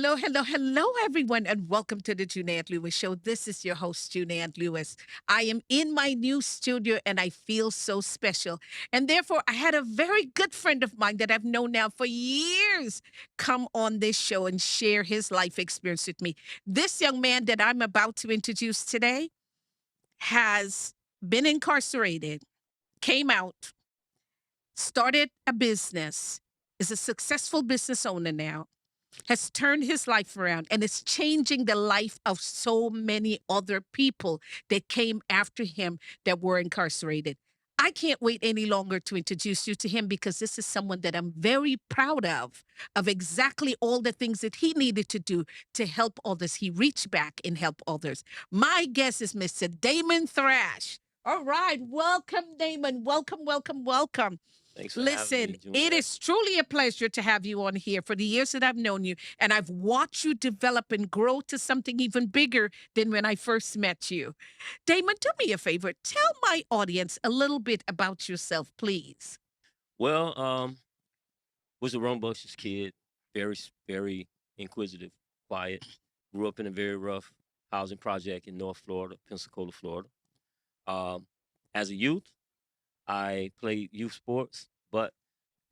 Hello, hello, hello, everyone, and welcome to the Junaid Lewis Show. This is your host, Junaid Lewis. I am in my new studio and I feel so special. And therefore, I had a very good friend of mine that I've known now for years come on this show and share his life experience with me. This young man that I'm about to introduce today has been incarcerated, came out, started a business, is a successful business owner now, has turned his life around and is changing the life of so many other people that came after him that were incarcerated. I can't wait any longer to introduce you to him because this is someone that I'm very proud of exactly all the things that he needed to do to help others. He reached back and helped others. My guest is Mr. Damon Thrash. All right, welcome, Damon. Welcome, welcome, welcome. Thanks for having Listen, me, it Junaid. is truly a pleasure to have you on here for the years that I've known you. And I've watched you develop and grow to something even bigger than when I first met you. Damon, do me a favor. Tell my audience a little bit about yourself, please. Well, was a rambunctious kid, very inquisitive, quiet. Grew up in a very rough housing project in North Florida, Pensacola, Florida. Um, as a youth, I played youth sports, but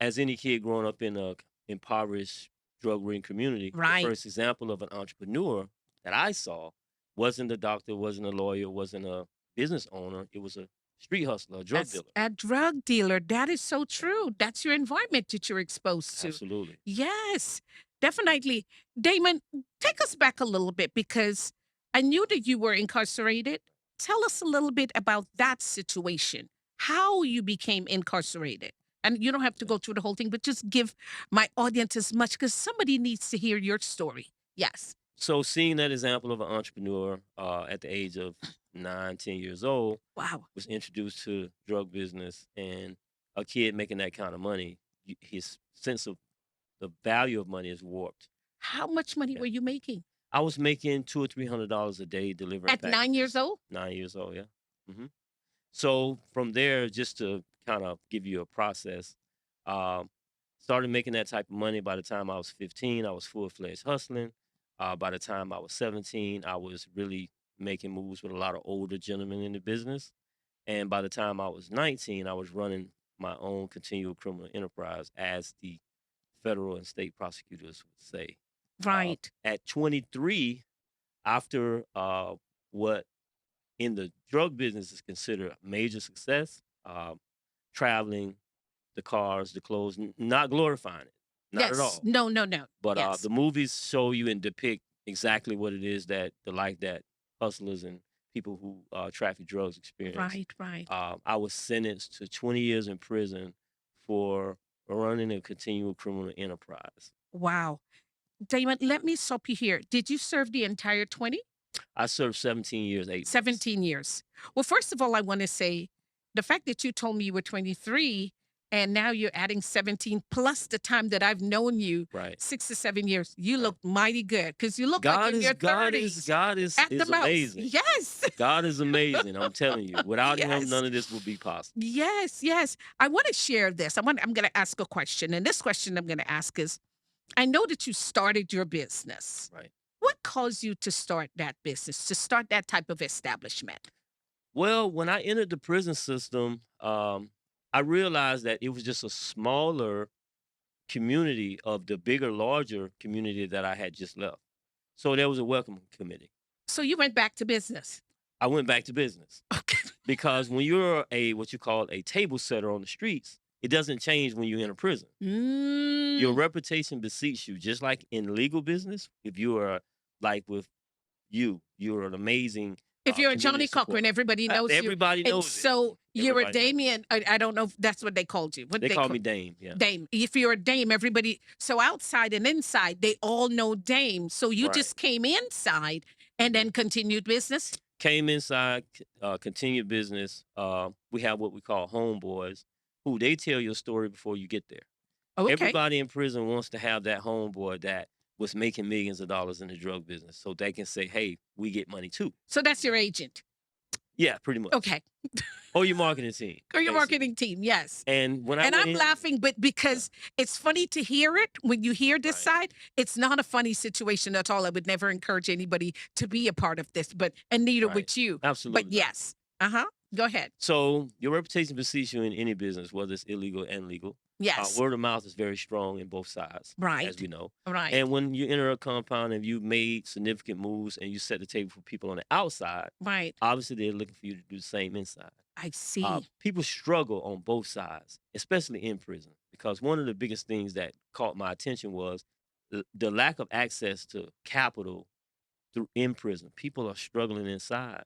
as any kid growing up in a impoverished, drug-ridden community, the Right. first example of an entrepreneur that I saw wasn't a doctor, wasn't a lawyer, wasn't a business owner. It was a street hustler, a drug That's dealer. a drug dealer. That is so true. That's your environment that you're exposed to. Absolutely. Yes, definitely. Damon, take us back a little bit because I knew that you were incarcerated. Tell us a little bit about that situation, how you became incarcerated. And you don't have to go through the whole thing, but just give my audience as much because somebody needs to hear your story. Yes. So seeing that example of an entrepreneur at the age of 9, 10 years old, Wow. was introduced to drug business and a kid making that kind of money, his sense of the value of money is warped. How much money Yeah. were you making I was making $200 or $300 a day delivering at 9 years packages. old? 9 years old, yeah. So from there, just to kind of give you a process, um, started making that type of money. By the time I was 15, I was full fledged hustling. By the time I was 17, I was really making moves with a lot of older gentlemen in the business. And by the time I was 19, I was running my own continual criminal enterprise, as the federal and state prosecutors would say. Right. At 23, after what in the drug business is considered a major success, traveling, the cars, the clothes, not glorifying it, not at Yes. all. No, no, no. But Yes. the movies show you and depict exactly what it is that the life that hustlers and people who traffic drugs experience. Right, right. I was sentenced to 20 years in prison for running a continual criminal enterprise. Wow. Damon, let me stop you here. Did you serve the entire 20? I served 17 years, 8 months. 17 years. Well, first of all, I want to say the fact that you told me you were 23 and now you're adding 17 plus the time that I've known you, Right. 6 to 7 years, you Right. look mighty good because you look like God in is your God 30s is God at the is most. amazing. Yes. God is amazing. I'm telling you. Without him, Yes. none of this would be possible. Yes, yes. I want to share this. I'm going to ask a question. And this question I'm going to ask is I know that you started your business. Right. What caused you to start that business, to start that type of establishment? Well, when I entered the prison system, I realized that it was just a smaller community of the bigger, larger community that I had just left. So there was a welcome committee. So you went back to business. I went back to business Okay. because when you're a what you call a table setter on the streets, it doesn't change when you're in a prison. Your Mm. reputation beseeps you, just like in legal business. If you are like with you're an amazing If you're a community Johnny Cochran, supporter. everybody knows you. Everybody And knows it. so you're a Everybody knows it. Damien. I don't know if that's what they called you. What They they call call me Dame. Yeah. Dame. If you're a Dame, everybody. So outside and inside, they all know Dame. So you Right. just came inside and then continued business. Came inside, continued business. We have what we call homeboys, who they tell your story before you get there. Okay. Everybody in prison wants to have that homeboy that was making millions of dollars in the drug business, so they can say, "Hey, we get money too." So that's your agent. Yeah, pretty much. Okay. Or your marketing team, Or your basically. marketing team, yes. And when I And went I'm in, laughing, but yeah, because it's funny to hear it when you hear this right, side, it's not a funny situation at all. I would never encourage anybody to be a part of this, but and neither right, would you. But absolutely not. yes. Uh-huh. Go ahead. So your reputation precedes you in any business, whether it's illegal and legal. Yes. Word of mouth is very strong in both sides, as Right. we know. Right. And when you enter a compound and you made significant moves and you set the table for people on the outside, Right. obviously they're looking for you to do the same inside. I see. People struggle on both sides, especially in prison, because one of the biggest things that caught my attention was the lack of access to capital through in prison. People are struggling inside.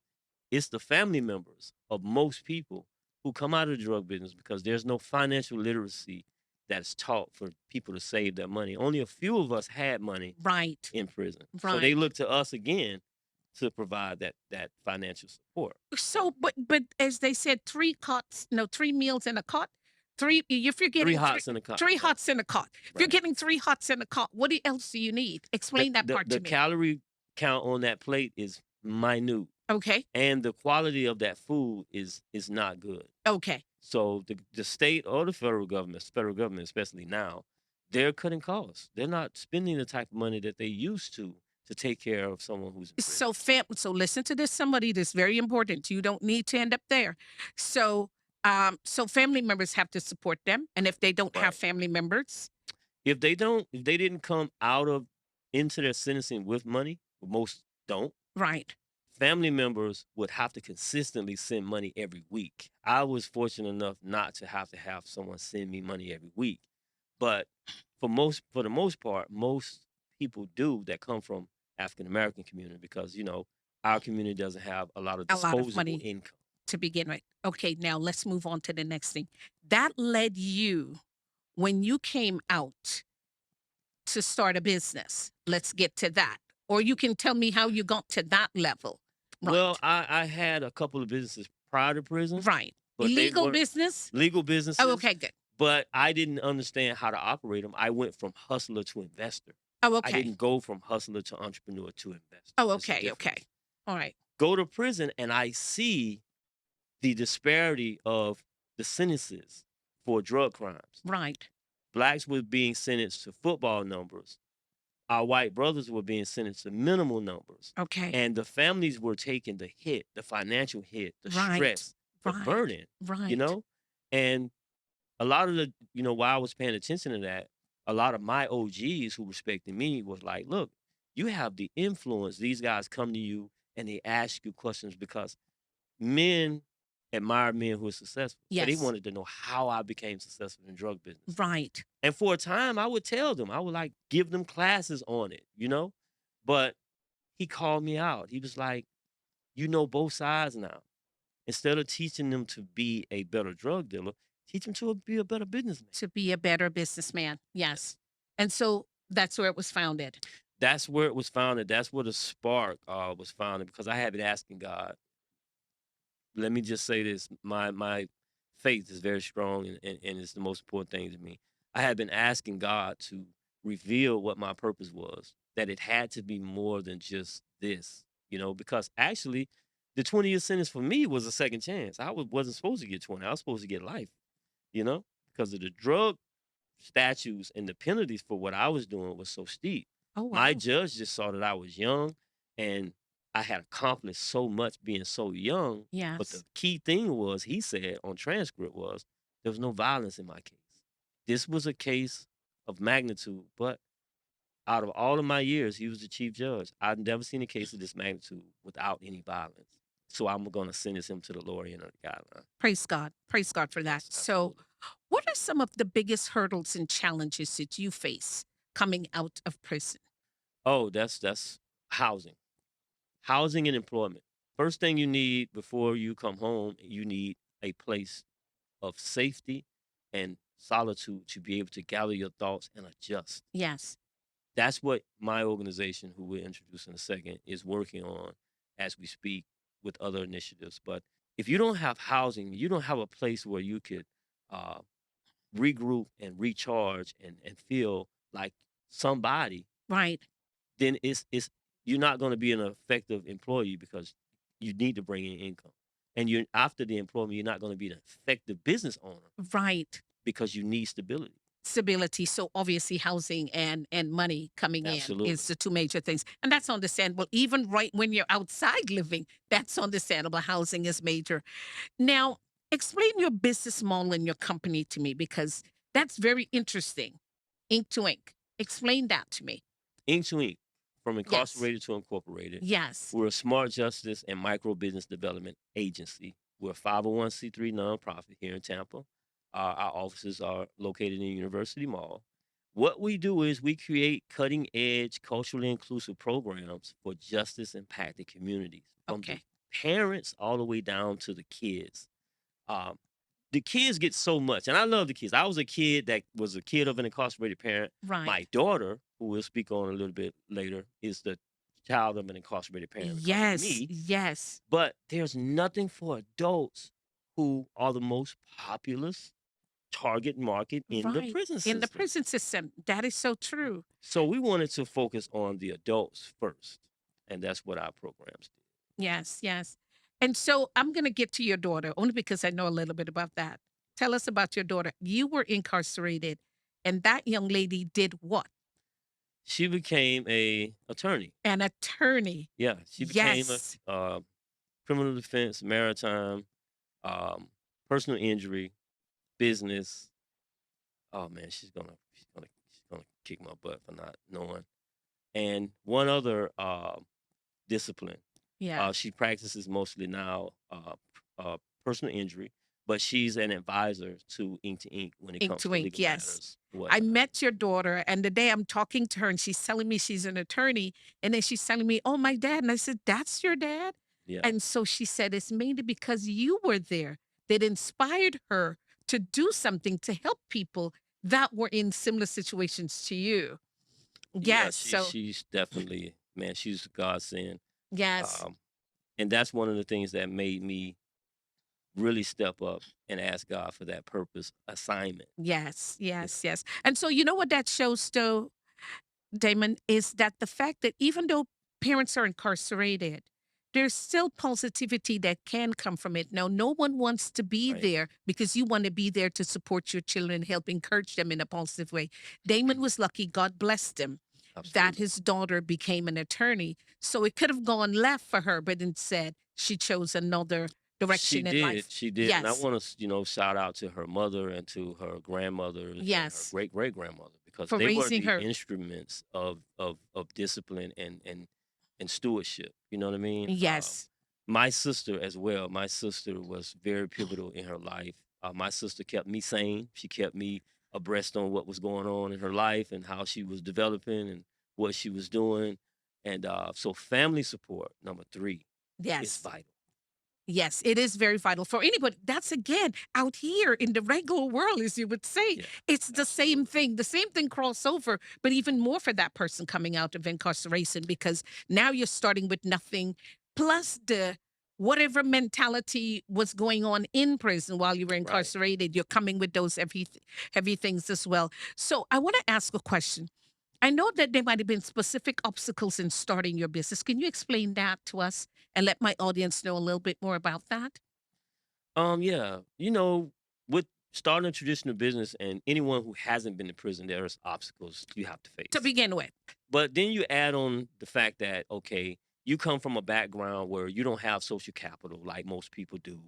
It's the family members of most people who come out of the drug business because there's no financial literacy that's taught for people to save their money. Only a few of us had money Right. in prison. So they Right. look to us again to provide that financial support. So, but as they said, three cots, no, three meals in a cot. Three, if you're Three getting hots in a cot. three Right. hots in a cot, if you're Right. getting three hots in a cot, what else do you need? The, Explain that the part the to me. calorie count on that plate is minute, Okay. and the quality of that food is not good. Okay. So the state or the federal government especially now, they're cutting costs. They're not spending the type of money that they used to take care of someone who's in prison. So listen to this, somebody that's very important. You don't need to end up there. So so family members have to support them. And if they don't have Right. family members, If they didn't come out of into their sentencing with money, most don't, right. family members would have to consistently send money every week. I was fortunate enough not to have someone send me money every week. But for the most part, most people do that come from African American community because, our community doesn't have a lot of A lot of disposable money income. to begin with. Okay, now let's move on to the next thing. That led you when you came out to start a business. Let's get to that. Or you can tell me how you got to that level. Well, Right. I had a couple of businesses prior to prison, Right. but they Illegal weren't business? legal Oh, businesses, okay, good. but I didn't understand how to operate them. I went from hustler to investor. Oh, I okay. didn't go from hustler to entrepreneur to investor. Oh, There's a okay, okay. difference. All right. Go to prison and I see the disparity of the sentences for drug crimes. Right. Blacks were being sentenced to football numbers. Our white brothers were being sentenced to minimal numbers. Okay. And the families were taking the hit, the financial hit, the Right. stress, the Right. burden, you Right. know? And a lot of while I was paying attention to that, a lot of my OGs who respected me was like, look, you have the influence. These guys come to you and they ask you questions because men admire men who are successful. So they Yes. wanted to know how I became successful in drug business. Right. And for a time, I would tell them, I would like give them classes on it. But he called me out. He was like, you know both sides now. Instead of teaching them to be a better drug dealer, teach them to be a better businessman. To be a better businessman. Yes. Yes. And so that's where it was founded. That's where it was founded. That's where the spark was founded because I had been asking God. Let me just say this: my faith is very strong, and it's the most important thing to me. I had been asking God to reveal what my purpose was. That it had to be more than just this, because actually, the 20-year sentence for me was a second chance. Wasn't supposed to get 20. I was supposed to get life. Because of the drug statutes and the penalties for what I was doing was so steep. Oh, My wow. judge just saw that I was young and I had accomplished so much being so young. But the Yes. key thing was, he said on transcript was, there was no violence in my case. This was a case of magnitude, but out of all of my years, he was the chief judge. I've never seen a case of this magnitude without any violence. So I'm going to sentence him to the lower end of the guideline. Praise God. Praise God for that. Yes, So, absolutely. what are some of the biggest hurdles and challenges that you face coming out of prison? Oh, that's housing. Housing and employment. First thing you need before you come home, you need a place of safety and solitude to be able to gather your thoughts and adjust. Yes. That's what my organization, who we'll introduce in a second, is working on as we speak with other initiatives. But if you don't have housing, you don't have a place where you could uh, regroup and recharge and feel like somebody, Right. then it's you're not going to be an effective employee because you need to bring in income. And you're after the employment, you're not going to be an effective business owner Right. because you need stability. Stability. So obviously housing and money coming in is Absolutely. the two major things. And that's understandable. Even right when you're outside living, that's understandable. Housing is major. Now, explain your business model and your company to me because that's very interesting. Ink to ink. Explain that to me. Ink to ink, from Yes. incarcerated to incorporated. Yes. We're a smart justice and micro business development agency. We're a 501c3 nonprofit here in Tampa. Our offices are located in University Mall. What we do is we create cutting edge, culturally inclusive programs for justice impacted communities, from the Okay. parents all the way down to the kids. Um, the kids get so much, and I love the kids. I was a kid that was a kid of an incarcerated parent. Right. My daughter, who we'll speak on a little bit later, is the child of an incarcerated parent because of Yes. me. Yes. But there's nothing for adults who are the most populous target market in the Right. prison In the system. prison system. That is so true. So we wanted to focus on the adults first, and that's what our programs do. Yes. Yes. And so I'm going to get to your daughter only because I know a little bit about that. Tell us about your daughter. You were incarcerated, and that young lady did what? She became a attorney. An attorney. Yeah, she became a Yes. criminal defense, maritime, um, personal injury, business. Oh man, she's gonna kick my butt for not knowing. And one other discipline. Yeah. She practices mostly now personal injury, but she's an advisor to Ink when it Ink comes to to ink. legal Yes. matters, I whatnot. met your daughter, and the day I'm talking to her, and she's telling me she's an attorney, and then she's telling me, "Oh, my dad." And I said, "That's your dad?" Yeah, And so she said, "It's mainly because you were there that inspired her to do something to help people that were in similar situations to you." yeah. Yes. So, She's definitely, man. She's a godsend. yes, Um, and that's one of the things that made me really step up and ask God for that purpose assignment. yes, You know, yes, yes. And so, you know what that shows, though, Damon, is that the fact that even though parents are incarcerated, there's still positivity that can come from it. Now, no one wants to be right? there because you want to be there to support your children, help encourage them in a positive way. Damon was lucky, God blessed him, that Absolutely. his daughter became an attorney. So it could have gone left for her, but instead she chose another She direction in did. life. She did. And I Yes, want to, shout out to her mother and to her grandmothers and her yes, great great grandmother because for they were raising the her. instruments of discipline and stewardship. You know what I mean? Yes, My sister as well. My sister was very pivotal in her life. My sister kept me sane. She kept me abreast on what was going on in her life and how she was developing and what she was doing. And so family support, number three, is yes. vital. Yes, it is very vital for anybody. That's again out here in the regular world, as you would say. Yeah, It's the same absolutely. thing. The same thing crossover, but even more for that person coming out of incarceration because now you're starting with nothing, plus the whatever mentality was going on in prison while you were Right. incarcerated. You're coming with those heavy things as well. So I want to ask a question. I know that there might have been specific obstacles in starting your business. Can you explain that to us and let my audience know a little bit more about that? Yeah. With starting a traditional business and anyone who hasn't been to prison, there's obstacles you have to To face. begin with. But then you add on the fact that, okay, you come from a background where you don't have social capital like most people do.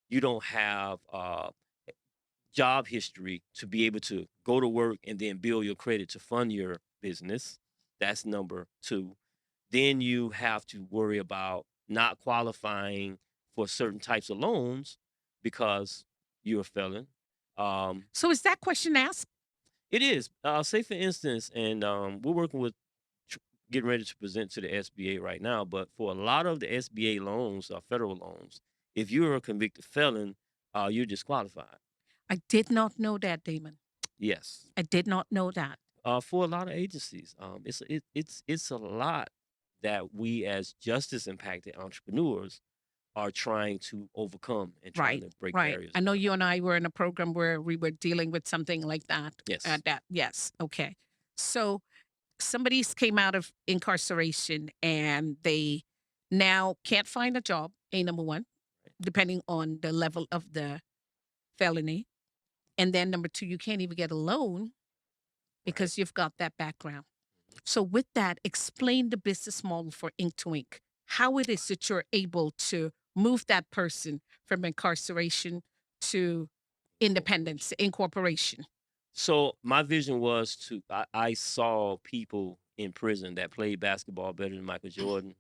You don't have job history to be able to go to work and then build your credit to fund your business. That's number two. Then you have to worry about not qualifying for certain types of loans because you're a felon. Um, So is that question asked? it is. Say for instance, and we're working with tr- getting ready to present to the SBA right now. But for a lot of the SBA loans, federal loans, if you're a convicted felon, you're disqualified. I did not know that, Damon. Yes. I did not know that. For a lot of agencies, it's a lot that we as justice impacted entrepreneurs are trying to overcome and trying Right, to break right. barriers I know down. you and I were in a program where we were dealing with something like that. Yes. Yes. Okay. So somebody's came out of incarceration and they now can't find a job, a number one. depending on the level of the felony. And then number two, you can't even get a loan Right. because you've got that background. So, with that, explain the business model for Ink to Ink, how it is that you're able to move that person from incarceration to independence, incorporation. So my vision was I saw people in prison that played basketball better than Michael Jordan,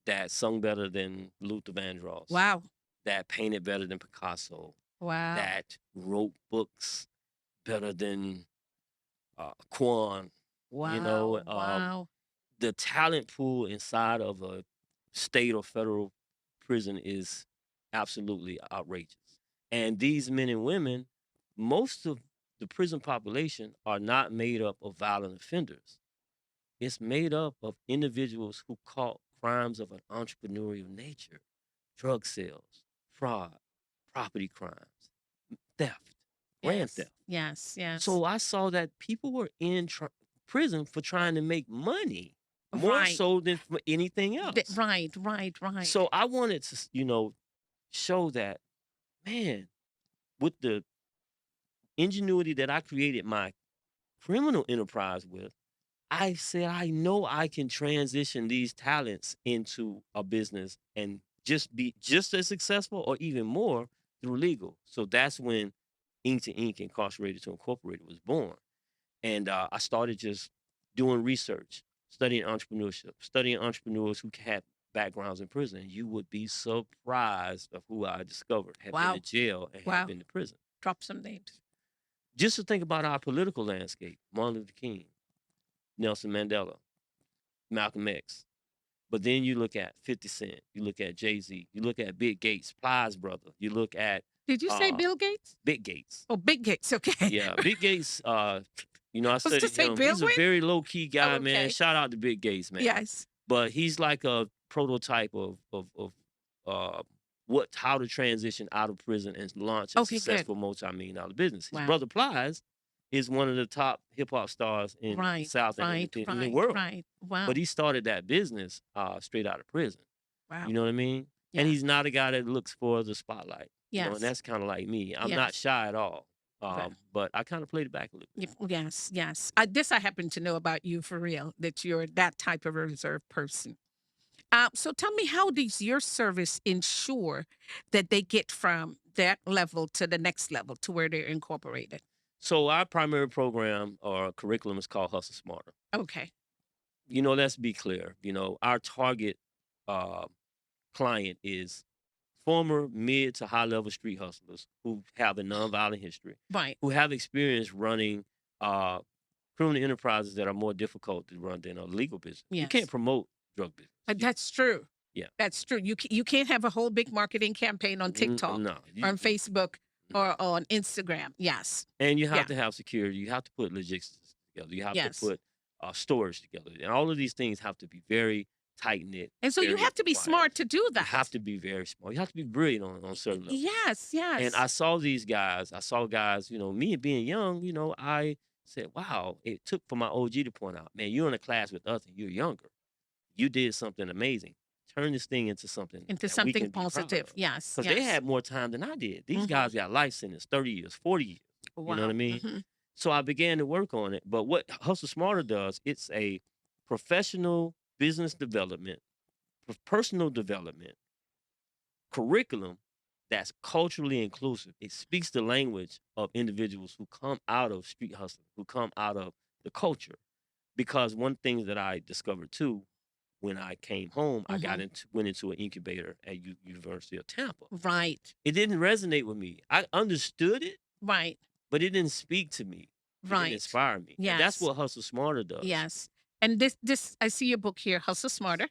that sung better than Luther Vandross, Wow. that painted better than Picasso, Wow. that wrote books better than Quan. You know, Wow. Wow. the talent pool inside of a state or federal prison is absolutely outrageous. And these men and women, most of the prison population are not made up of violent offenders. It's made up of individuals who caught crimes of an entrepreneurial nature, drug sales, fraud, property crimes, theft, grand Yes. theft. Yes. Yes. So I saw that people were in prison for trying to make money more Right. so than for anything else. Right. Right. Right. So I wanted to, show that, man, with the ingenuity that I created my criminal enterprise with, I said, I know I can transition these talents into a business and just be just as successful or even more through legal. So that's when Ink to Ink, Incarcerated to Incorporated was born. And I started just doing research, studying entrepreneurship, studying entrepreneurs who had backgrounds in prison. You would be surprised of who I discovered had been Wow. to jail and had Wow. been to prison. Drop some names. Just to think about our political landscape: Martin Luther King, Nelson Mandela, Malcolm X. But then you look at 50 Cent, you look at Jay-Z, you look at Big Gates, Plies brother, you look at Did you say Bill Gates? Big Gates. Oh, Big Gates. Okay. Yeah, Big Gates, I was to studied say him. Bill He's a Gates? very low-key guy, man. Okay. Shout out to Big Gates, man. Yes. But he's like a prototype of how to transition out of prison and launch a Okay, good. successful multi-million-dollar business. His Wow. brother Plies is one of the top hip hop stars in the Right. South and Right. in the Right. world. Right. Wow. But he started that business straight out of prison. Wow. You know what I mean? Yeah. And he's not a guy that looks for the spotlight. You know, Yes. and that's kind of like me. I'm Yes. not shy at all. Right. But I kind of played it back a little bit. Yes. Yes. This I happen to know about you for real, that you're that type of a reserved person. So tell me, how does your service ensure that they get from that level to the next level to where they're incorporated? So our primary program or curriculum is called Hustle Smarter. Okay. Let's be clear. Our target uh, client is former mid to high level street hustlers who have a nonviolent history, Right. who have experience running criminal enterprises that are more difficult to run than a legal business. You can't Yes. promote drug business. That's true. Yeah. That's true. You can't have a whole big marketing campaign on TikTok No. or on Facebook or on Instagram. Yes. And you have Yeah. to have security. You have to put logistics together. You have Yes. to put storage together. And all of these things have to be very tight knit. And so you have to be smart to do You that. have to be very smart. You have to be brilliant on certain levels. Yes. Yes. And I saw these guys. I saw guys, me being young, I said, wow, it took for my OG to point out, man, you're in a class with us and you're younger. You did something amazing. Turn this thing into something that we something can be proud positive. of. Yes. Because they had more time than I did. These guys got life sentence, 30 years, 40 years. Wow. You know what I mean? So I began to work on it. But what Hustle Smarter does, it's a professional business development, personal development curriculum that's culturally inclusive. It speaks the language of individuals who come out of street hustling, who come out of the culture. Because one thing that I discovered too, when I came home, I went into an incubator at University of Tampa. Right. It didn't resonate with me. I understood it, Right. but it didn't speak to me. It Right. didn't inspire me. Yes. And that's what Hustle Smarter does. Yes. And this I see your book here, Hustle Smarter.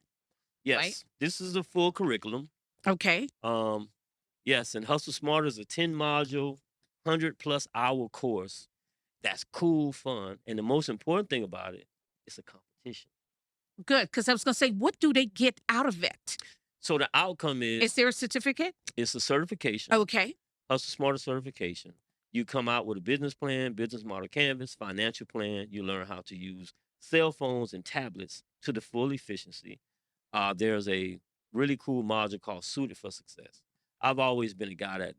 Yes. Right. This is the full curriculum. Okay. Yes, and Hustle Smarter is a 10 module, 100+ hour course that's cool, fun, and the most important thing about it, it's a competition. Good, because I was going to say, what do they get out of it? So the outcome Is there a certificate? it's a certification, Okay. Hustle Smarter certification. You come out with a business plan, business model canvas, financial plan. You learn how to use cell phones and tablets to the full efficiency. There's a really cool module called Suited for Success. I've always been a guy that,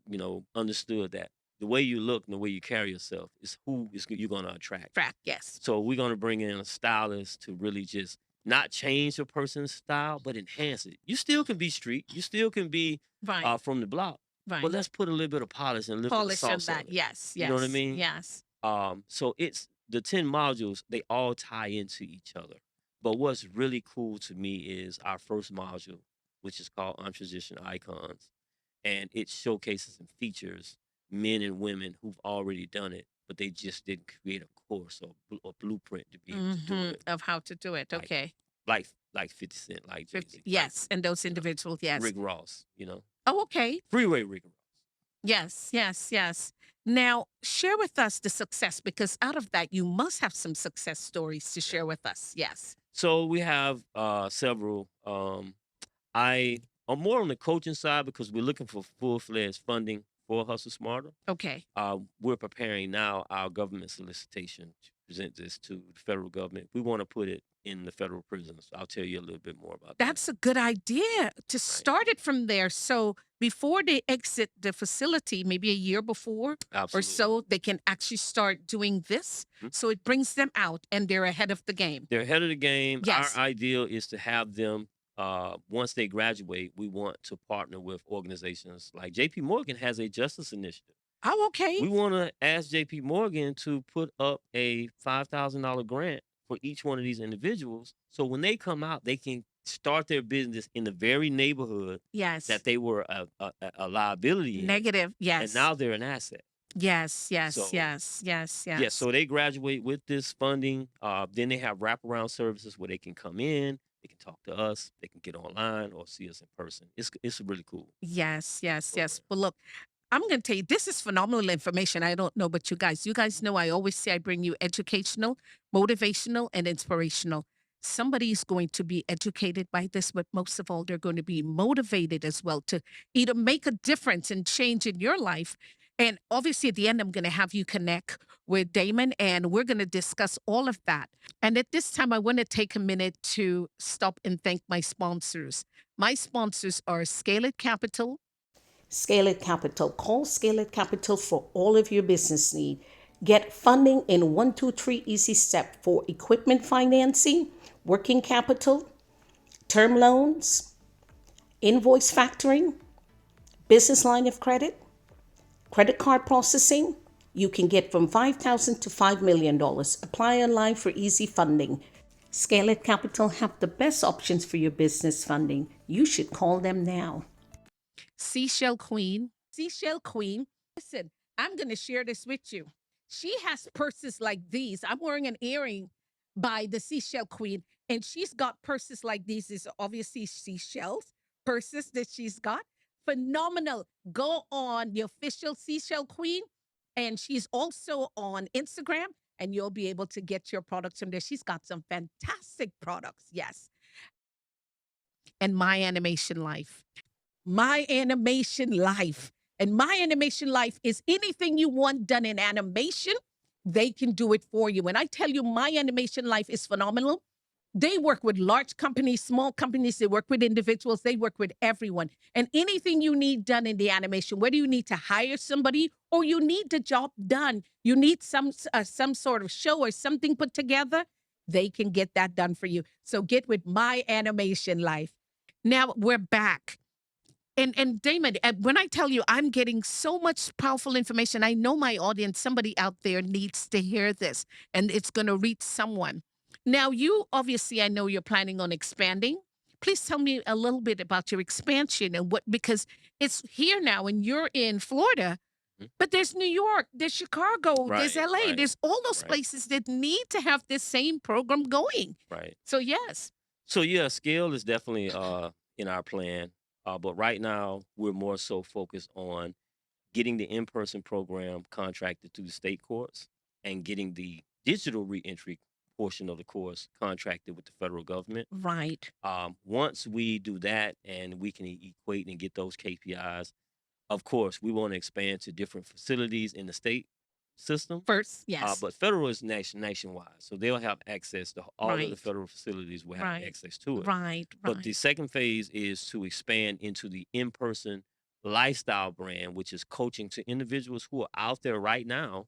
understood that the way you look and the way you carry yourself is who you're going to attract. Track, yes. So we're going to bring in a stylist to really just not change a person's style, but enhance it. You still can be street. You still can be Right, from the block. But right. let's put a little bit of polish and a little bit of Polish on sauce on that. it. Yes, You know what I yes, mean? yes. So it's the 10 modules, they all tie into each other. But what's really cool to me is our first module, which is called Untraditional Icons. And it showcases and features men and women who've already done it, but they just didn't create a course or a blueprint to be able to do it. Of how to do it. Like Okay. like 50 Cent, like 50, Jay-Z, like, yes. And those you know, individuals, yes. Rick Ross, Oh, okay. Freeway Rick Ross. Yes, yes, yes. Now, share with us the success because out of that, you must have some success stories to share with us. Yes. So we have several. I'm more on the coaching side because we're looking for full-fledged funding for Hustle Smarter. Okay. We're preparing now our government solicitation to present this to the federal government. We want to put it in the federal prisons. I'll tell you a little bit more about that. That's a good idea to start it from there. So before they exit the facility, maybe a year before or Absolutely. so, they can actually start doing this. So it brings them out and they're ahead of the game. They're ahead of the game. Yes. Our ideal is to have them, once they graduate, we want to partner with organizations like JP Morgan has a justice initiative. Oh, okay. We want to ask JP Morgan to put up a $5,000 grant for each one of these individuals. So when they come out, they can start their business in the very neighborhood Yes. that they were a liability in. Negative. Yes. And now they're an asset. Yes, yes, So- yes, yes, yes. Yeah, so they graduate with this funding. Then they have wraparound services where they can come in, they can talk to us, they can get online or see us in person. It's really cool. Yes, yes, yes. Well, look, I'm going to tell you, this is phenomenal information. I don't know, but you guys know I always say I bring you educational, motivational, and inspirational. Somebody's going to be educated by this, but most of all, they're going to be motivated as well to either make a difference and change in your life. And obviously, at the end, I'm going to have you connect with Damon, and we're going to discuss all of that. And at this time, I want to take a minute to stop and thank my sponsors. My sponsors are Scale It Capital. Scale It Capital. Call Scale It Capital for all of your business need. Get funding in 1, 2, 3 easy step for equipment financing, working capital, term loans, invoice factoring, business line of credit, credit card processing. You can get from $5,000 to $5 million. Apply online for easy funding. Scale It Capital have the best options for your business funding. You should call them now. Seashell Queen. Seashell Queen. Listen, I'm going to share this with you. She has purses like these. I'm wearing an earring by the Seashell Queen, and she's got purses like these. These are obviously seashells purses that she's got. Phenomenal. Go on the official Seashell Queen, and she's also on Instagram, and you'll be able to get your products from there. She's got some fantastic products. Yes. And My Animation Life. My Animation Life. And My Animation Life is anything you want done in animation, they can do it for you. And I tell you, My Animation Life is phenomenal. They work with large companies, small companies, they work with individuals, they work with everyone. And anything you need done in the animation, whether you need to hire somebody or you need the job done, you need some sort of show or something put together, they can get that done for you. So get with My Animation Life. Now we're back. And Damon, when I tell you I'm getting so much powerful information, I know my audience, somebody out there needs to hear this and it's going to reach someone. Now, you obviously, I know you're planning on expanding. Please tell me a little bit about your expansion and what, because it's here now and you're in Florida, but there's New York, there's Chicago, there's Right, LA, right, there's all those right. places that need to have this same program going. Right. So, yes. So yeah, scale is definitely in our plan. But right now we're more so focused on getting the in-person program contracted through the state courts and getting the digital reentry portion of the course contracted with the federal government. Right. Once we do that and we can equate and get those KPIs, of course, we want to expand to different facilities in the state system. First, yes. But federal is nationwide, so they'll have access to all of the Right. federal facilities will have Right. access to it. Right, But the right. second phase is to expand into the in-person lifestyle brand, which is coaching to individuals who are out there right now,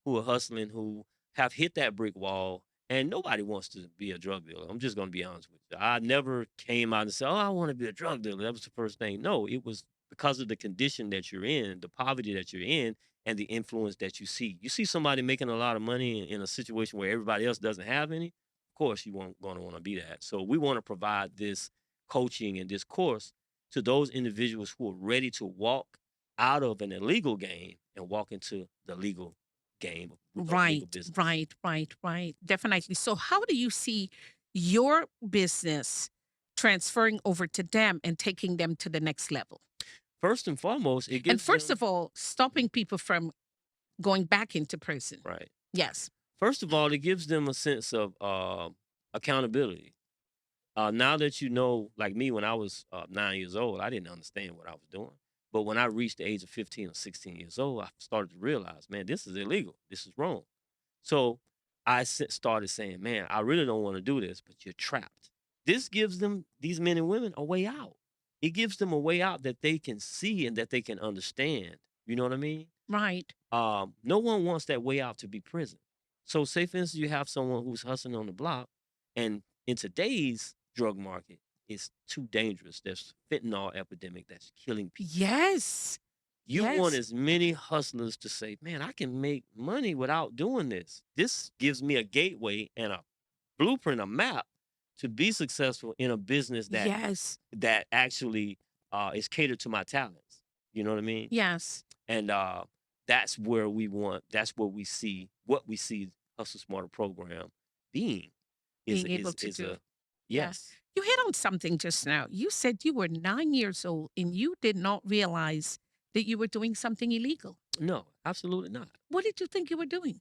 who are hustling, who have hit that brick wall, and nobody wants to be a drug dealer. I'm just going to be honest with you. I never came out and said, "Oh, I want to be a drug dealer." That was the first thing. No, it was because of the condition that you're in, the poverty that you're in, and the influence that you see. You see somebody making a lot of money in a situation where everybody else doesn't have any. Of course, you won't going to want to be that. So we want to provide this coaching and this course to those individuals who are ready to walk out of an illegal game and walk into the legal game of legal Right, business. right. Definitely. So, how do you see your business transferring over to them and taking them to the next level? First and foremost, it And gives first them of all, stopping people from going back into prison. right. Yes, First of all, it gives them a sense of accountability. Now that you know, like me, when I was 9 years old, I didn't understand what I was doing. But when I reached the age of 15 or 16 years old, I started to realize, man, this is illegal. This is wrong. So started saying, man, I really don't want to do this, but you're trapped. This gives them, these men and women, a way out. It gives them a way out that they can see and that they can understand. You know what I mean? right. No one wants that way out to be prison. So, say for instance, you have someone who's hustling on the block, and in today's drug market, it's too dangerous. There's fentanyl epidemic that's killing people. Yes, You want yes, as many hustlers to say, "Man, I can make money without doing this. This gives me a gateway and a blueprint, a map to be successful in a business yes, that actually is catered to my talents." You know what I mean? yes. And that's where we want. That's where we see what we see Hustle Smarter program being Being able is to is do. a Yeah. yes. You hit on something just now. You said you were 9 years old and you did not realize that you were doing something illegal. No, absolutely not. What did you think you were doing?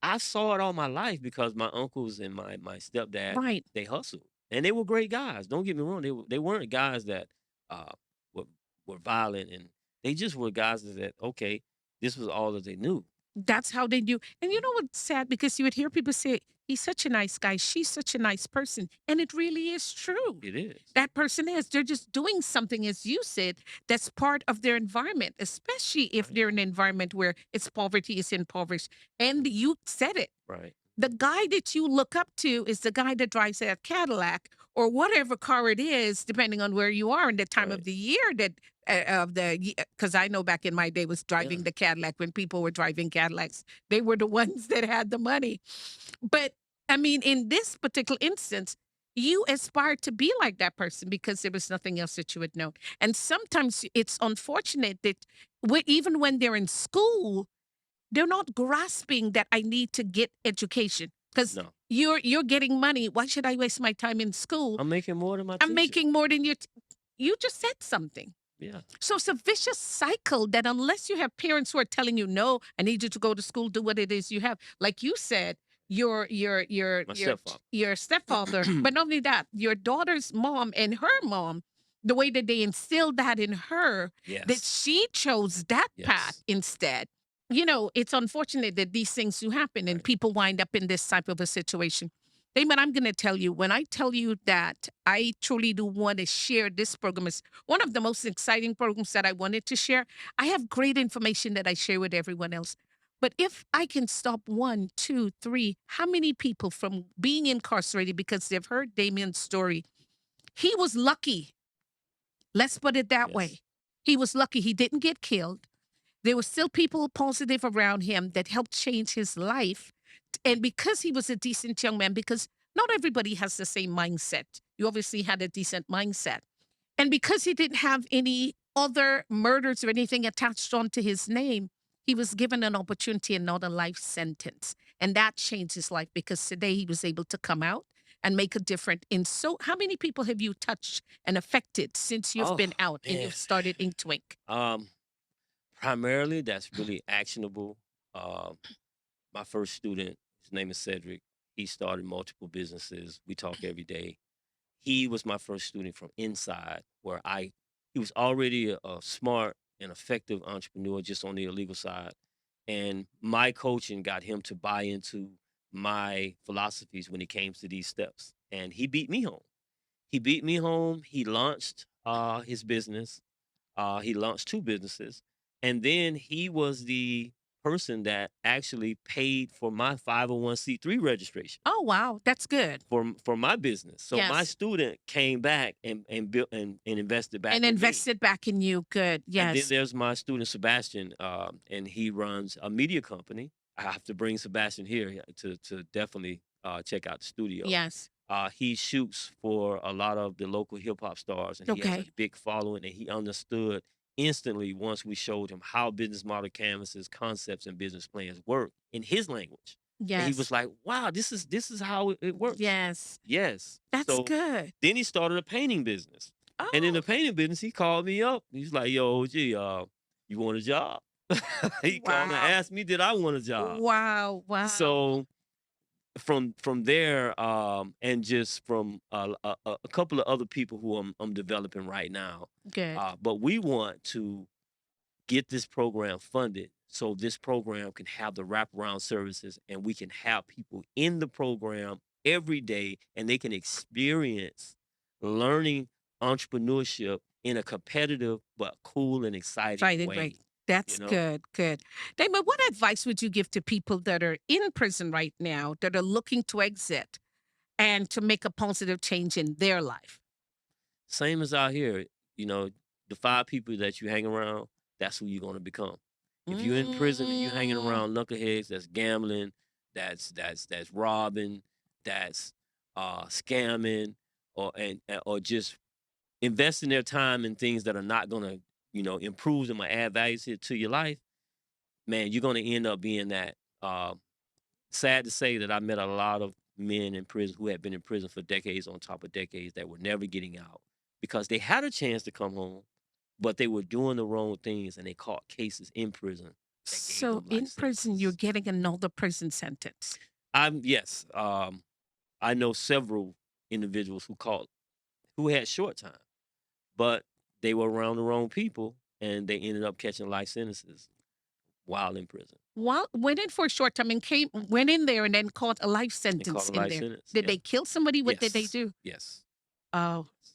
I saw it all my life because my uncles and my stepdad, Right. they hustled, and they were great guys. Don't get me wrong; they weren't guys that uh, were were violent, and they just were guys that okay, this was all that they knew. That's how they do. And you know what's sad? Because you would hear people say, he's such a nice guy. She's such a nice person. And it really is true. It is That person is. They're just doing something, as you said, that's part of their environment, especially if right, they're in an environment where its poverty is impoverished. And you said it. right, The guy that you look up to is the guy that drives that Cadillac or whatever car it is, depending on where you are and the time of right. the year that of the because I know back in my day was Yeah. driving the Cadillac when people were driving Cadillacs. They were the ones that had the money. But I mean, in this particular instance, you aspired to be like that person because there was nothing else that you would know. And sometimes it's unfortunate that even when they're in school, they're not grasping that I need to get education because No, you're getting money. Why should I waste my time in school? I'm making more than my I'm teacher. making more than you. You just said something. Yeah. So it's a vicious cycle that unless you have parents who are telling you, no, I need you to go to school, do what it is you have. Like you said, My stepfather. your stepfather, but not only that, your daughter's mom and her mom, the way that they instilled that in her, that Yes. she chose that path Yes. instead. You know, it's unfortunate that these things do happen and Right. people wind up in this type of a situation. Damon, I'm going to tell you, when I tell you that I truly do want to share this program is one of the most exciting programs that I wanted to share. I have great information that I share with everyone else. But if I can stop one, two, three, how many people from being incarcerated because they've heard Damien's story? He was lucky. Let's put it that Yes. way. He was lucky. He didn't get killed. There were still people positive around him that helped change his life. And because he was a decent young man, because not everybody has the same mindset. You obviously had a decent mindset. And because he didn't have any other murders or anything attached onto his name, he was given an opportunity and not a life sentence. And that changed his life because today he was able to come out and make a difference in so how many people have you touched and affected since you've Oh been out and man. you've started in Twink? Um, primarily that's really actionable. Um, my first student, his name is Cedric. He started multiple businesses. We talk every day. He was my first student from inside, where he was already a smart and effective entrepreneur just on the illegal side. And my coaching got him to buy into my philosophies when it came to these steps. And he beat me home. He beat me home. He launched his business. He launched 2 businesses, and then he was the person that actually paid for my 501(c)(3) registration Oh, wow. That's good. for my business. So my Yes. student came back and built and invested back And in me. invested back in you. Good. And then Yes. there's my student Sebastian, and he runs a media company. I have to bring Sebastian here to definitely check out the studio. Yes. He shoots for a lot of the local hip hop stars, and he has a Okay. big following. And he understood instantly once we showed him how business model canvases, concepts, and business plans work in his language. And he was Yes. like, "Wow, this is how it works." Yes. Yes. That's So good. then he started a painting business. And in Oh, the painting business, he called me up. He's like, "Yo, OG, you want a job?" He called and wow. asked me, did I want a job? Wow. Wow. So from there, and just from a couple of other people who I'm developing right now, Good. but we want to get this program funded so this program can have the wraparound services and we can have people in the program every day and they can experience learning entrepreneurship in a competitive but cool and exciting Fighting way. great. That's You know, good. Good. Damon, what advice would you give to people that are in prison right now that are looking to exit and to make a positive change in their life? same as out here, you know, the 5 people that you hang around, that's who you're going to become. If you're in prison and you're hanging Mm, around knuckleheads that's gambling, that's robbing, that's scamming, or just investing their time in things that are not gonna, improve them or add value to your life, man, you're gonna end up being that. Sad to say that I met a lot of men in prison who had been in prison for decades on top of decades that were never getting out because they had a chance to come home, but they were doing the wrong things and they caught cases in prison that gave so them life in prison, you're sentences. getting another prison sentence. I'm yes, I know several individuals who had short time, but they were around the wrong people and they ended up catching life sentences while in prison While went in for a short time and went in there and then caught a life and caught sentence a in life there. sentence. Did Yeah. they kill somebody? What did they Yes. do? Yes. Oh, Yes.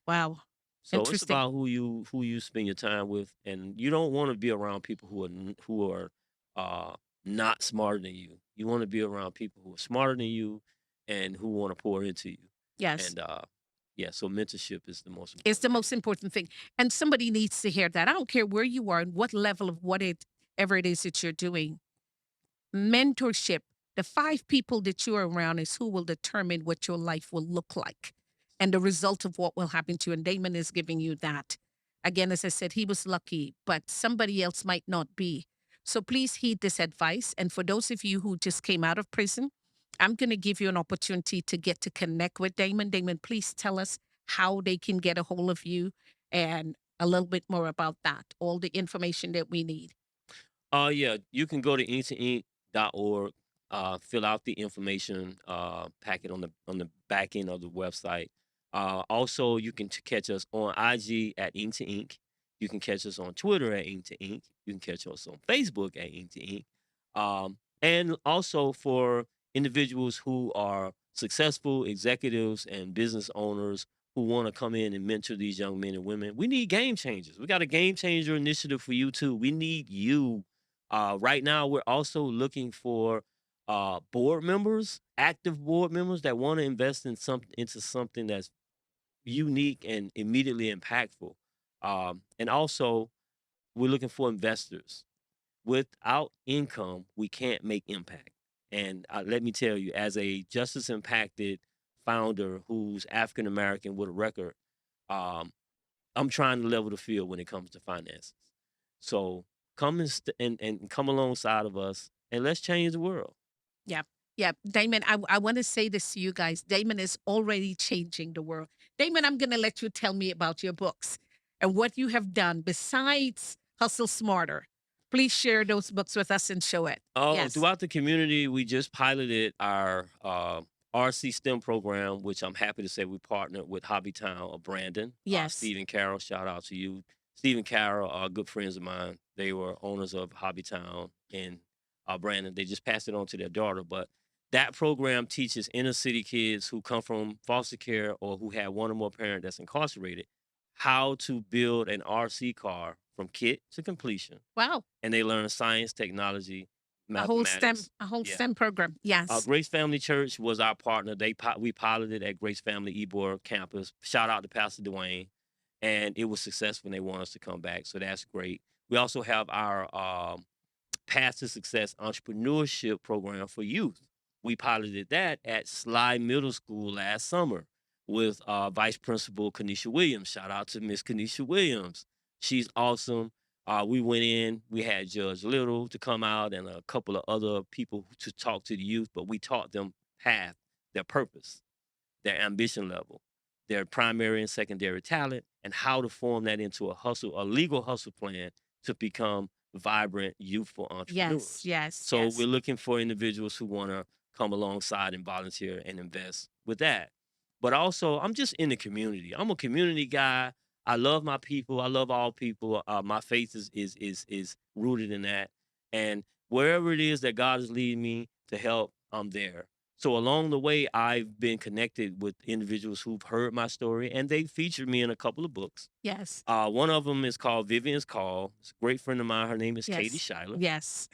wow. So it's Interesting. about who you spend your time with, and you don't want to be around people who are uh, not smarter than you. You want to be around people who are smarter than you and who want to pour into you. Yes. And yeah, so mentorship is the most It's the important thing. most important thing. And somebody needs to hear that. I don't care where you are and what level of whatever it is that you're doing. Mentorship, the 5 people that you're around is who will determine what your life will look like and the result of what will happen to you. And Damon is giving you that. Again, as I said, he was lucky, but somebody else might not be. So please heed this advice. And for those of you who just came out of prison, I'm going to give you an opportunity to get to connect with Damon. Damon, please tell us how they can get a hold of you and a little bit more about that, all the information that we need. Yeah, you can go to inktoink.org, fill out the information packet on the back end of the website. Also, you can catch us on IG at Ink to Ink. You can catch us on Twitter at Ink to Ink. You can catch us on Facebook at Ink to Ink. And also for individuals who are successful executives and business owners who want to come in and mentor these young men and women, we need game changers. We got a game changer initiative for you too. We need you. Right now, we're also looking for board members, active board members that want to invest into something that's unique and immediately impactful. And also, we're looking for investors. Without income, we can't make impact. And let me tell you, as a justice impacted founder who's African American with a record, um, I'm trying to level the field when it comes to finances. So come and come alongside of us and let's change the world. Yeah. Yeah. Damon, I want to say this to you guys. Damon is already changing the world. Damon, I'm going to let you tell me about your books and what you have done besides Hustle Smarter. Please share those books with us and show it. Oh, Yes. throughout the community, we just piloted our RC STEM program, which I'm happy to say we partnered with Hobbytown of Brandon. Yes. Stephen Carroll, shout out to you. Stephen Carroll are good friends of mine. They were owners of Hobbytown in Brandon. They just passed it on to their daughter. But that program teaches inner city kids who come from foster care or who have one or more parent that's incarcerated how to build an RC car from kit to completion, Wow. and they learn science, technology, A whole STEM, mathematics. a whole Yeah. STEM program. Yes. Grace Family Church was our partner. We piloted at Grace Family Ybor campus. Shout out to Pastor Dwayne, and it was successful. And they want us to come back, so that's great. We also have our Path to Success entrepreneurship program for youth. We piloted that at Sly Middle School last summer with Vice Principal Kanisha Williams. Shout out to Miss Kanisha Williams. She's awesome. We went in, we had Judge Little to come out and a couple of other people to talk to the youth, but we taught them path, their purpose, their ambition level, their primary and secondary talent, and how to form that into a legal hustle plan to become vibrant, youthful Yes. entrepreneurs. Yes. So Yes. we're looking for individuals who want to come alongside and volunteer and invest with that. But also, I'm just in the community. I'm a community guy. I love my people. I love all people. My faith is rooted in that. And wherever it is that God is leading me to help, I'm there. So along the way, I've been connected with individuals who've heard my story, and they featured me in a couple of books. Yes. One of them is called Vivian's Call. It's a great friend of mine. Her name is Katie Yes. Schuyler. Yes.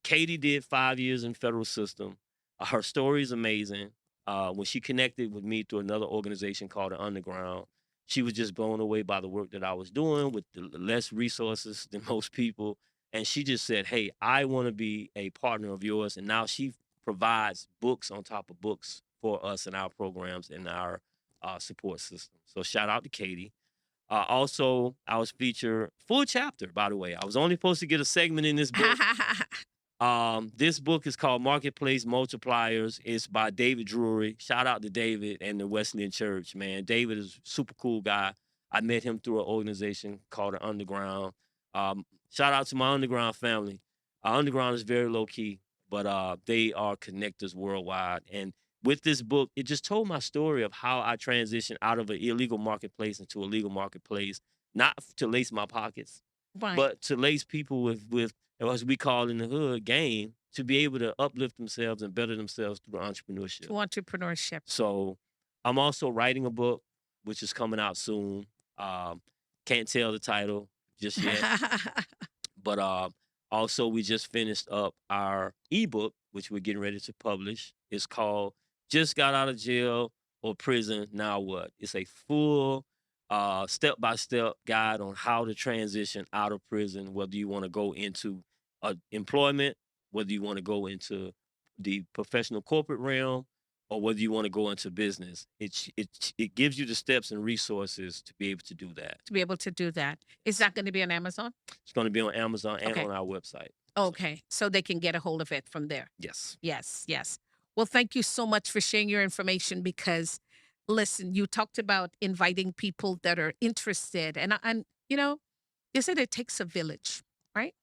Katie did 5 years in federal system. Her story is amazing. When she connected with me through another organization called the Underground, she was just blown away by the work that I was doing with the less resources than most people. And she just said, "Hey, I want to be a partner of yours." And now she provides books on top of books for us in our programs and our support system. So shout out to Katie. Also, I was featured full chapter, by the way. I was only supposed to get a segment in this book. This book is called Marketplace Multipliers. It's by David Drury. Shout out to David and the Wesleyan Church, man. David is a super cool guy. I met him through an organization called the Underground. Shout out to my Underground family. Underground is very low key, but they are connectors worldwide. And with this book, it just told my story of how I transitioned out of an illegal marketplace into a legal marketplace, not to lace my pockets, Right. but to lace people with as we call in the hood, game, to be able to uplift themselves and better themselves through entrepreneurship. To entrepreneurship. So I'm also writing a book, which is coming out soon. Can't tell the title just yet. But also, we just finished up our ebook, which we're getting ready to publish. It's called Just Got Out of Jail or Prison, Now What? It's a full step-by-step guide on how to transition out of prison, whether you want to go into employment, whether you want to go into the professional corporate realm, or whether you want to go into business. It gives you the steps and resources to be able to do that. To be able to do that. Is that going to be on Amazon? It's going to be on Amazon and Okay. on our website. So, Okay. So they can get a hold of it from there. yes. Yes. Yes. Well, thank you so much for sharing your information because, listen, you talked about inviting people that are interested. And you said it takes a village, right?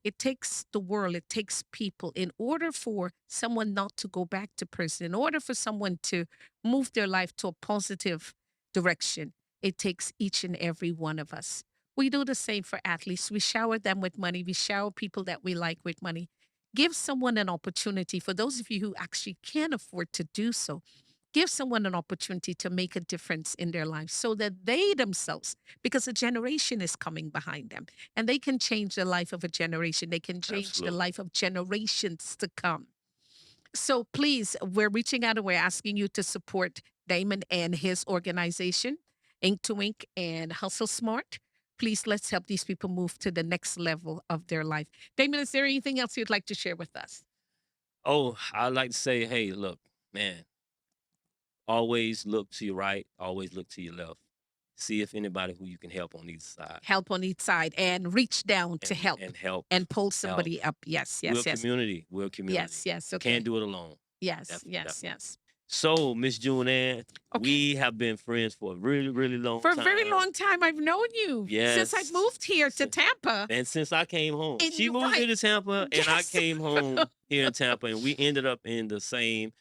It takes the world, it takes people in order for someone not to go back to prison, in order for someone to move their life to a positive direction. It takes each and every one of us. We do the same for athletes. We shower them with money, we shower people that we like with money. Give someone an opportunity. For those of you who actually can't afford to do so, give someone an opportunity to make a difference in their lives so that they themselves, because a generation is coming behind them, and they can change the life of a generation. They can change the Absolutely. life of generations to come. So please, we're reaching out and we're asking you to support Damon and his organization, Ink to Ink and Hustle Smart. Please, let's help these people move to the next level of their life. Damon, is there anything else you'd like to share with us? Oh, I'd like to say, hey, look, man, always look to your right, always look to your left. See if anybody who you can help on either side. Help on each side and reach down to help And help. and pull somebody up. Yes, yes, We're a yes. community. We're a community. Yes, yes. Okay. Can't do it alone. Yes, Definitely, yes, definitely. yes. So, Miss June Ann, Okay. we have been friends for a really, really long For time. a very long time, I've known you. Since I Yes. moved here to Since- Tampa. And since I came home, And she you- moved right. here to Tampa, and I Yes. came home here in Tampa, and we ended up in the same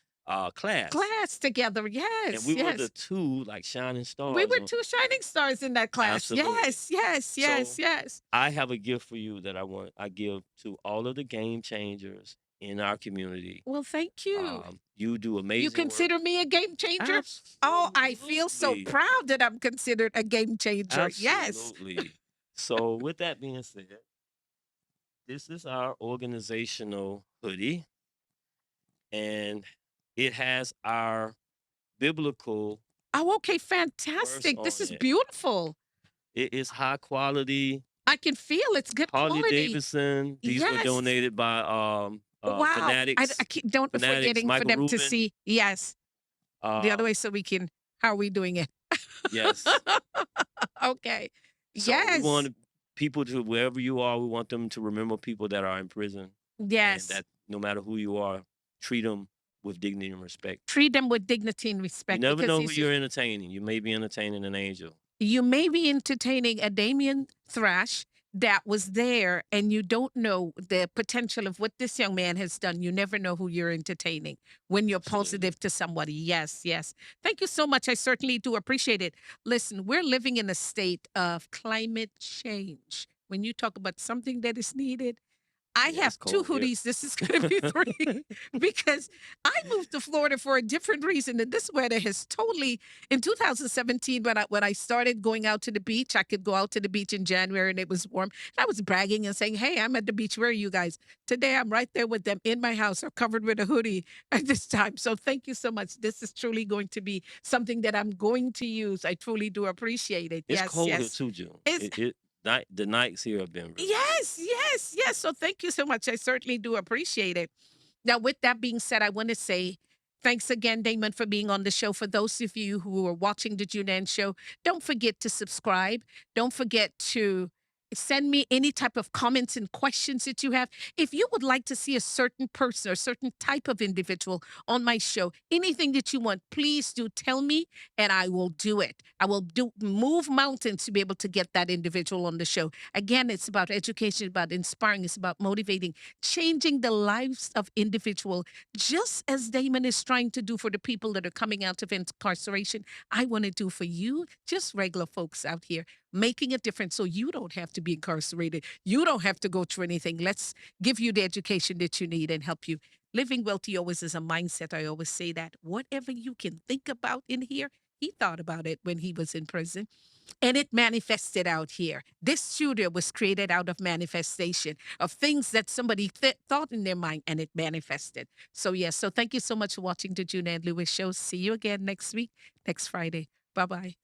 class. Class together, yes. And we were yes. the two like shining stars. We were on- two shining stars in that class. Absolutely. Yes, yes, yes, So- yes. I have a gift for you that I give to all of the game changers in our community. Well, thank you. You do You amazing work. consider me a game changer? Oh, I feel so Absolutely. proud that I'm considered a game changer. Yes. Absolutely. So, with that being said, this is our organizational hoodie, and it has our biblical Oh, okay, verse fantastic. This on is it. beautiful. It is high quality. I can feel it's good Harley quality. Davidson. These were Yes. donated by Wow. I keep don't Fanatics, forgetting for Michael them to Rubin. see. Yes. The other Um, way so we can, how are we doing it? yes. Okay. So we Yes. want people to, wherever you are, we want them to remember people that are in prison, and Yes. that no matter who you are, treat them with dignity and respect. Treat them with dignity and You respect never because know you who see, you're entertaining. You may be entertaining an angel. you may be entertaining a Damon Thrash that was there, and you don't know the potential of what this young man has done. You never know who you're entertaining when you're Absolutely. positive to somebody. Yes, yes. Thank you so much. I certainly do appreciate it. Listen, we're living in a state of climate change. When you talk about something that is needed, I Yeah, have it's two cold here. hoodies. This is going to be three because I moved to Florida for a different reason. And this weather has totally, in 2017, when I started going out to the beach, I could go out to the beach in January and it was warm. And I was bragging and saying, hey, I'm at the beach. Where are you guys? Today, I'm right there with them in my house or covered with a hoodie at this time. So thank you so much. This is truly going to be something that I'm going to use. I truly do appreciate it. It's Yes, cold here yes. too, June. It's The nights here have been really yes, yes, yes. So thank you so much. I certainly do appreciate it. Now, with that being said, I want to say thanks again, Damon, for being on the show. For those of you who are watching the Junan show, don't forget to subscribe. Don't forget to send me any type of comments and questions that you have. If you would like to see a certain person or a certain type of individual on my show, anything that you want, please do tell me and I will do it. I will move mountains to be able to get that individual on the show. Again, it's about education, about inspiring, it's about motivating, changing the lives of individual, just as Damon is trying to do for the people that are coming out of incarceration. I want to do for you, just regular folks out here, making a difference so you don't have to be incarcerated. You don't have to go through anything. Let's give you the education that you need and help you. Living wealthy always is a mindset. I always say that. Whatever you can think about in here, he thought about it when he was in prison and it manifested out here. This studio was created out of manifestation of things that somebody thought in their mind and it manifested. So, yes. So, thank you so much for watching the June and Lewis show. See you again next week, next Friday. Bye bye.